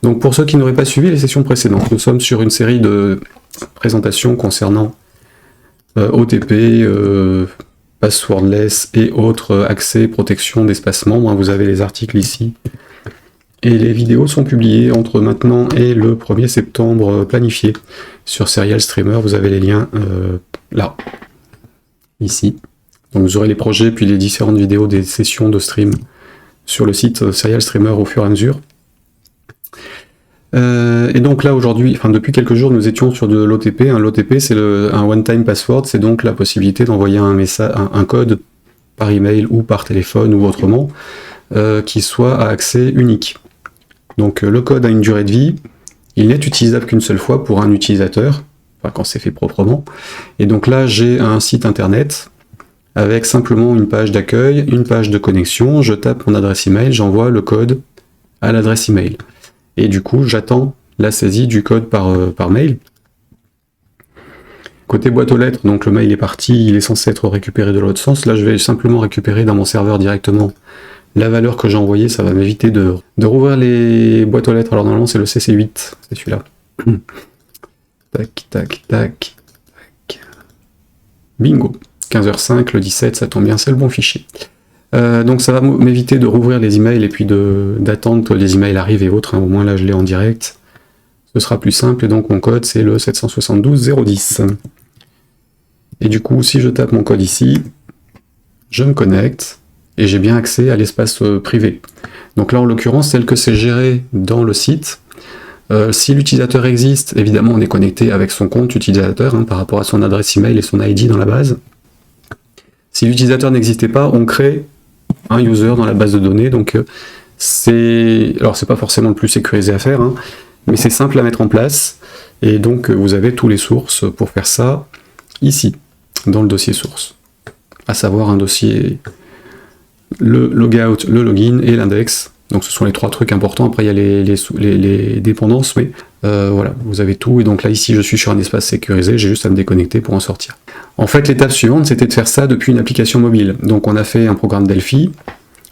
Donc pour ceux qui n'auraient pas suivi les sessions précédentes, nous sommes sur une série de présentations concernant OTP, passwordless et autres accès, protection d'espace membre. Vous avez les articles ici. Et les vidéos sont publiées entre maintenant et le 1er septembre planifié sur Serial Streamer. Vous avez les liens là, ici. Donc vous aurez les projets puis les différentes vidéos des sessions de stream sur le site Serial Streamer au fur et à mesure. Et donc là aujourd'hui, enfin depuis quelques jours, nous étions sur de l'OTP. L'OTP c'est un one-time password, c'est donc la possibilité d'envoyer un message, un code par email ou par téléphone ou autrement, qui soit à accès unique. Donc le code a une durée de vie, il n'est utilisable qu'une seule fois pour un utilisateur, enfin quand c'est fait proprement. Et donc là j'ai un site internet avec simplement une page d'accueil, une page de connexion, je tape mon adresse email, j'envoie le code à l'adresse email. Et du coup, j'attends la saisie du code par mail. Côté boîte aux lettres, donc le mail est parti, il est censé être récupéré de l'autre sens. Là, je vais simplement récupérer dans mon serveur directement la valeur que j'ai envoyée. Ça va m'éviter de rouvrir les boîtes aux lettres. Alors normalement, c'est le CC8, c'est celui-là. Tac, tac, tac, tac. Bingo. 15h05, le 17, ça tombe bien, c'est le bon fichier. Donc ça va m'éviter de rouvrir les emails et puis d'attendre que les emails arrivent et autres, au moins là je l'ai en direct. Ce sera plus simple et donc mon code c'est le 772.010. Et du coup si je tape mon code ici, je me connecte et j'ai bien accès à l'espace privé. Donc là en l'occurrence tel que c'est géré dans le site, si l'utilisateur existe, évidemment on est connecté avec son compte utilisateur par rapport à son adresse email et son ID dans la base. Si l'utilisateur n'existait pas, on crée un user dans la base de données, donc alors c'est pas forcément le plus sécurisé à faire, mais c'est simple à mettre en place, et donc vous avez tous les sources pour faire ça ici, dans le dossier source, à savoir un dossier, le logout, le login et l'index, donc ce sont les trois trucs importants. Après il y a les dépendances, mais voilà, vous avez tout, et donc là ici je suis sur un espace sécurisé, j'ai juste à me déconnecter pour en sortir. En fait, l'étape suivante, c'était de faire ça depuis une application mobile. Donc on a fait un programme Delphi,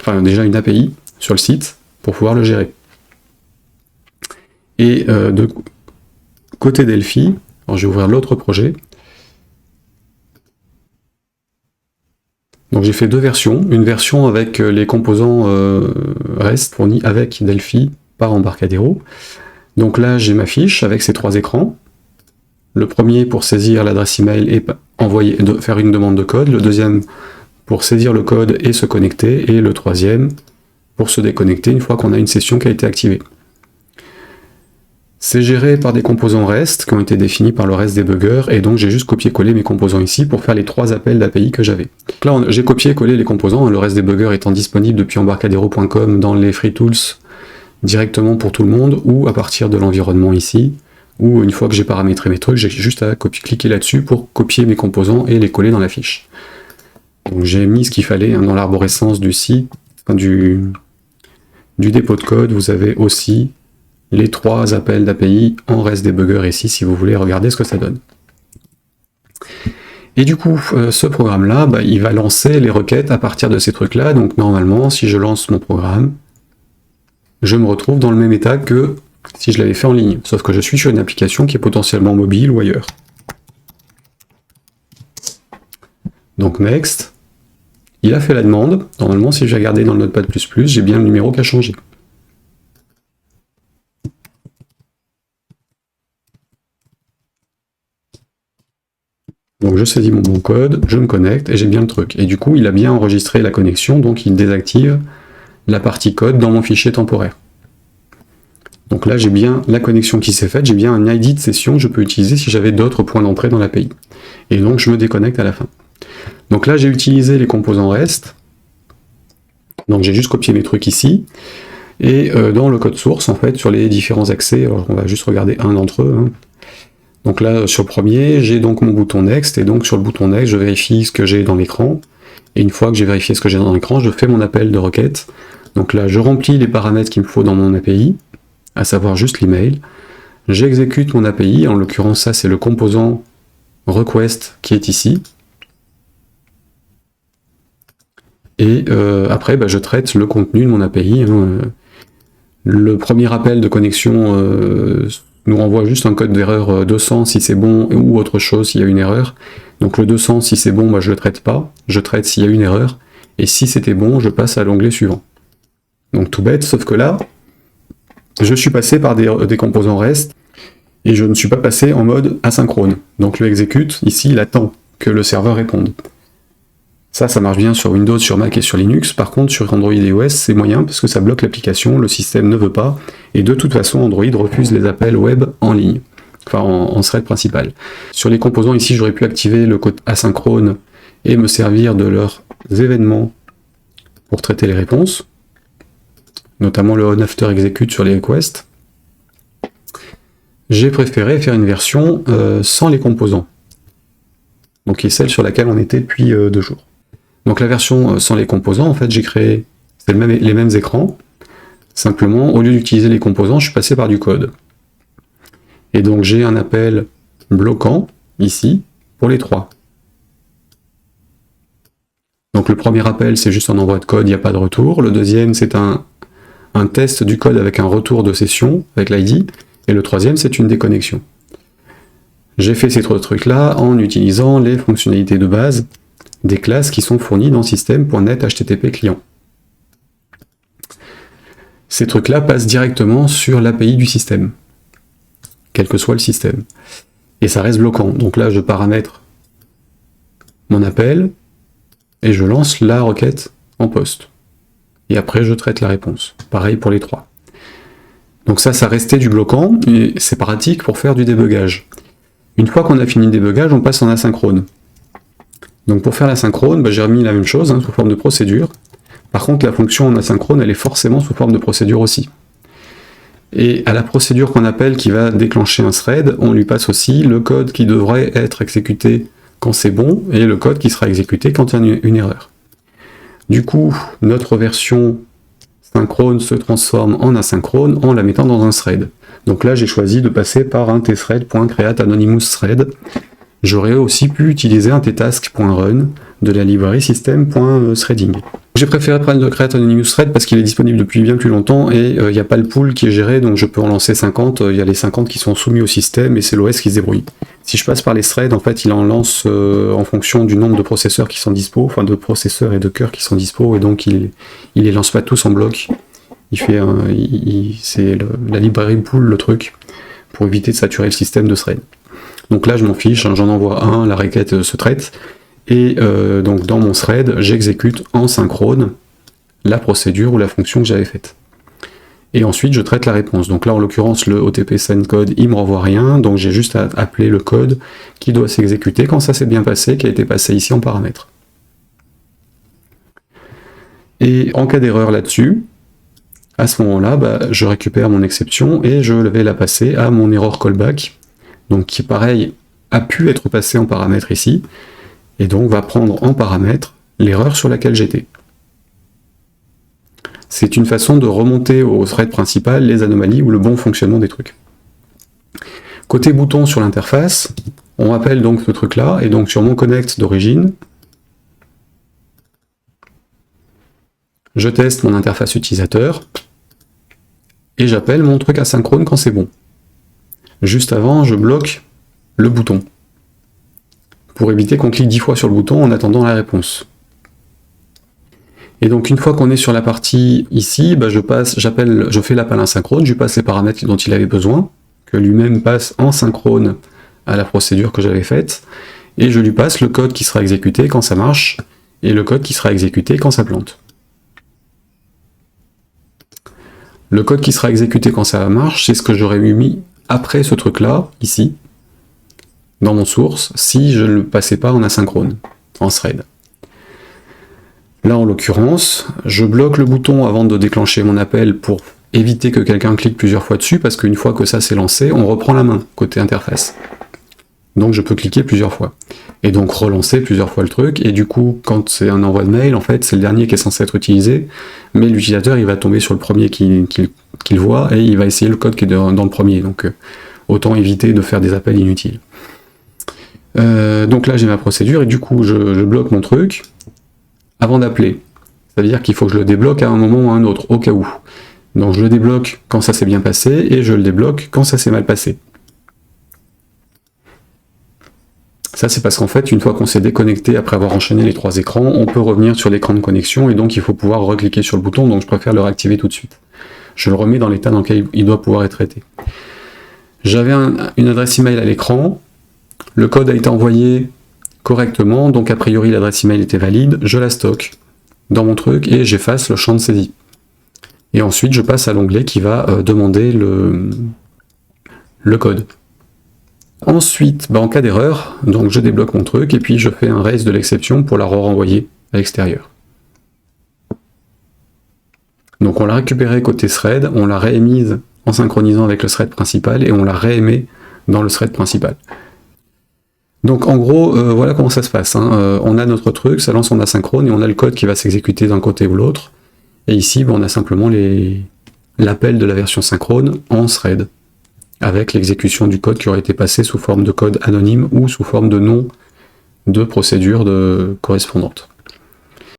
enfin déjà une API sur le site, pour pouvoir le gérer. Et de côté Delphi, alors je vais ouvrir l'autre projet. Donc j'ai fait deux versions, une version avec les composants REST fournis avec Delphi par Embarcadero. Donc là j'ai ma fiche avec ces trois écrans. Le premier pour saisir l'adresse email et faire une demande de code, le deuxième pour saisir le code et se connecter, et le troisième pour se déconnecter une fois qu'on a une session qui a été activée. C'est géré par des composants REST qui ont été définis par le REST debugger, et donc j'ai juste copié-collé mes composants ici pour faire les trois appels d'API que j'avais. Là j'ai copié-collé les composants, le REST debugger étant disponible depuis embarcadero.com dans les free tools directement pour tout le monde, ou à partir de l'environnement ici, ou une fois que j'ai paramétré mes trucs, j'ai juste à cliquer là-dessus pour copier mes composants et les coller dans la fiche. Donc j'ai mis ce qu'il fallait dans l'arborescence du site, du dépôt de code. Vous avez aussi les trois appels d'API en REST debugger ici, si vous voulez regarder ce que ça donne. Et du coup, ce programme-là, il va lancer les requêtes à partir de ces trucs-là. Donc normalement, si je lance mon programme, je me retrouve dans le même état que si je l'avais fait en ligne, sauf que je suis sur une application qui est potentiellement mobile ou ailleurs. Donc next, il a fait la demande. Normalement, si j'ai regardé dans le Notepad++, j'ai bien le numéro qui a changé. Donc je saisis mon bon code, je me connecte et j'ai bien le truc. Et du coup, il a bien enregistré la connexion, donc il désactive la partie code dans mon fichier temporaire. Donc là, j'ai bien la connexion qui s'est faite, j'ai bien un ID de session que je peux utiliser si j'avais d'autres points d'entrée dans l'API. Et donc, je me déconnecte à la fin. Donc là, j'ai utilisé les composants REST. Donc j'ai juste copié mes trucs ici. Et dans le code source, en fait, sur les différents accès, alors on va juste regarder un d'entre eux. Donc là, sur le premier, j'ai donc mon bouton Next, et donc sur le bouton Next, je vérifie ce que j'ai dans l'écran. Et une fois que j'ai vérifié ce que j'ai dans l'écran, je fais mon appel de requête. Donc là, je remplis les paramètres qu'il me faut dans mon API, à savoir juste l'email. J'exécute mon API, en l'occurrence ça c'est le composant request qui est ici. Et après je traite le contenu de mon API, Le premier appel de connexion nous renvoie juste un code d'erreur 200 si c'est bon, ou autre chose s'il y a une erreur. Donc le 200 si c'est bon, bah, je le traite pas, je traite s'il y a une erreur, et si c'était bon, je passe à l'onglet suivant. Donc tout bête, sauf que là, je suis passé par des composants REST, et je ne suis pas passé en mode asynchrone. Donc le execute, ici, il attend que le serveur réponde. Ça marche bien sur Windows, sur Mac et sur Linux. Par contre, sur Android et iOS, c'est moyen parce que ça bloque l'application, le système ne veut pas, et de toute façon, Android refuse les appels web en ligne, enfin en thread principal. Sur les composants, ici, j'aurais pu activer le code asynchrone et me servir de leurs événements pour traiter les réponses, notamment le on-after execute sur les requests. J'ai préféré faire une version sans les composants, donc qui est celle sur laquelle on était depuis 2 jours. Donc la version sans les composants, en fait, j'ai créé les mêmes écrans, simplement, au lieu d'utiliser les composants, je suis passé par du code. Et donc j'ai un appel bloquant, ici, pour les 3. Donc le premier appel, c'est juste un envoi de code, il n'y a pas de retour. Le deuxième, c'est un test du code avec un retour de session, avec l'ID. Et le troisième, c'est une déconnexion. J'ai fait ces 3 trucs-là en utilisant les fonctionnalités de base des classes qui sont fournies dans system.net HTTP client. Ces trucs-là passent directement sur l'API du système, quel que soit le système. Et ça reste bloquant. Donc là, je paramètre mon appel et je lance la requête en poste. Et après, je traite la réponse. Pareil pour les 3. Donc ça restait du bloquant, et c'est pratique pour faire du débugage. Une fois qu'on a fini le débugage, on passe en asynchrone. Donc pour faire l'asynchrone, j'ai remis la même chose, sous forme de procédure. Par contre, la fonction en asynchrone, elle est forcément sous forme de procédure aussi. Et à la procédure qu'on appelle, qui va déclencher un thread, on lui passe aussi le code qui devrait être exécuté quand c'est bon, et le code qui sera exécuté quand il y a une erreur. Du coup, notre version synchrone se transforme en asynchrone en la mettant dans un thread. Donc là, j'ai choisi de passer par un tthread.createAnonymousThread. J'aurais aussi pu utiliser un ttask.run de la librairie system.threading. J'ai préféré prendre le createAnonymousThread parce qu'il est disponible depuis bien plus longtemps et il n'y a pas le pool qui est géré, donc je peux en lancer 50, il y a les 50 qui sont soumis au système et c'est l'OS qui se débrouille. Si je passe par les threads, en fait, il en lance en fonction du nombre de processeurs qui sont dispo, enfin de processeurs et de cœurs qui sont dispo, et donc il les lance pas tous en bloc. C'est la librairie pool le truc, pour éviter de saturer le système de thread. Donc là je m'en fiche, j'en envoie un, la requête se traite, et donc dans mon thread, j'exécute en synchrone la procédure ou la fonction que j'avais faite. Et ensuite je traite la réponse. Donc là en l'occurrence le OTP send code, il me renvoie rien, donc j'ai juste à appeler le code qui doit s'exécuter quand ça s'est bien passé, qui a été passé ici en paramètres. Et en cas d'erreur là-dessus, à ce moment-là, je récupère mon exception et je vais la passer à mon error callback, donc qui pareil a pu être passé en paramètre ici, et donc va prendre en paramètre l'erreur sur laquelle j'étais. C'est une façon de remonter au thread principal les anomalies ou le bon fonctionnement des trucs. Côté bouton sur l'interface, on appelle donc ce truc-là, et donc sur mon connect d'origine, je teste mon interface utilisateur, et j'appelle mon truc asynchrone quand c'est bon. Juste avant, je bloque le bouton, pour éviter qu'on clique 10 fois sur le bouton en attendant la réponse. Et donc une fois qu'on est sur la partie ici, je fais l'appel asynchrone, je lui passe les paramètres dont il avait besoin, que lui-même passe en synchrone à la procédure que j'avais faite, et je lui passe le code qui sera exécuté quand ça marche, et le code qui sera exécuté quand ça plante. Le code qui sera exécuté quand ça marche, c'est ce que j'aurais mis après ce truc-là, ici, dans mon source, si je ne le passais pas en asynchrone, en thread. Là, en l'occurrence, je bloque le bouton avant de déclencher mon appel pour éviter que quelqu'un clique plusieurs fois dessus, parce qu'une fois que ça s'est lancé, on reprend la main, côté interface. Donc je peux cliquer plusieurs fois. Et donc relancer plusieurs fois le truc, et du coup, quand c'est un envoi de mail, en fait, c'est le dernier qui est censé être utilisé, mais l'utilisateur, il va tomber sur le premier qu'il voit, et il va essayer le code qui est dans le premier, donc autant éviter de faire des appels inutiles. Donc là, j'ai ma procédure, et du coup, je bloque mon truc, avant d'appeler. Ça veut dire qu'il faut que je le débloque à un moment ou à un autre, au cas où. Donc je le débloque quand ça s'est bien passé, et je le débloque quand ça s'est mal passé. Ça, c'est parce qu'en fait, une fois qu'on s'est déconnecté après avoir enchaîné les 3 écrans, on peut revenir sur l'écran de connexion, et donc il faut pouvoir recliquer sur le bouton, donc je préfère le réactiver tout de suite. Je le remets dans l'état dans lequel il doit pouvoir être traité. J'avais une adresse email à l'écran, le code a été envoyé correctement, donc a priori l'adresse email était valide, je la stocke dans mon truc, et j'efface le champ de saisie. Et ensuite, je passe à l'onglet qui va demander le code. Ensuite, en cas d'erreur, donc je débloque mon truc et puis je fais un raise de l'exception pour la renvoyer à l'extérieur. Donc on l'a récupérée côté thread, on l'a réémise en synchronisant avec le thread principal et on la réémet dans le thread principal. Donc en gros, voilà comment ça se passe. On a notre truc, ça lance en asynchrone et on a le code qui va s'exécuter d'un côté ou l'autre. Et ici, on a simplement l'appel de la version synchrone en thread, avec l'exécution du code qui aurait été passé sous forme de code anonyme ou sous forme de nom de procédure correspondante.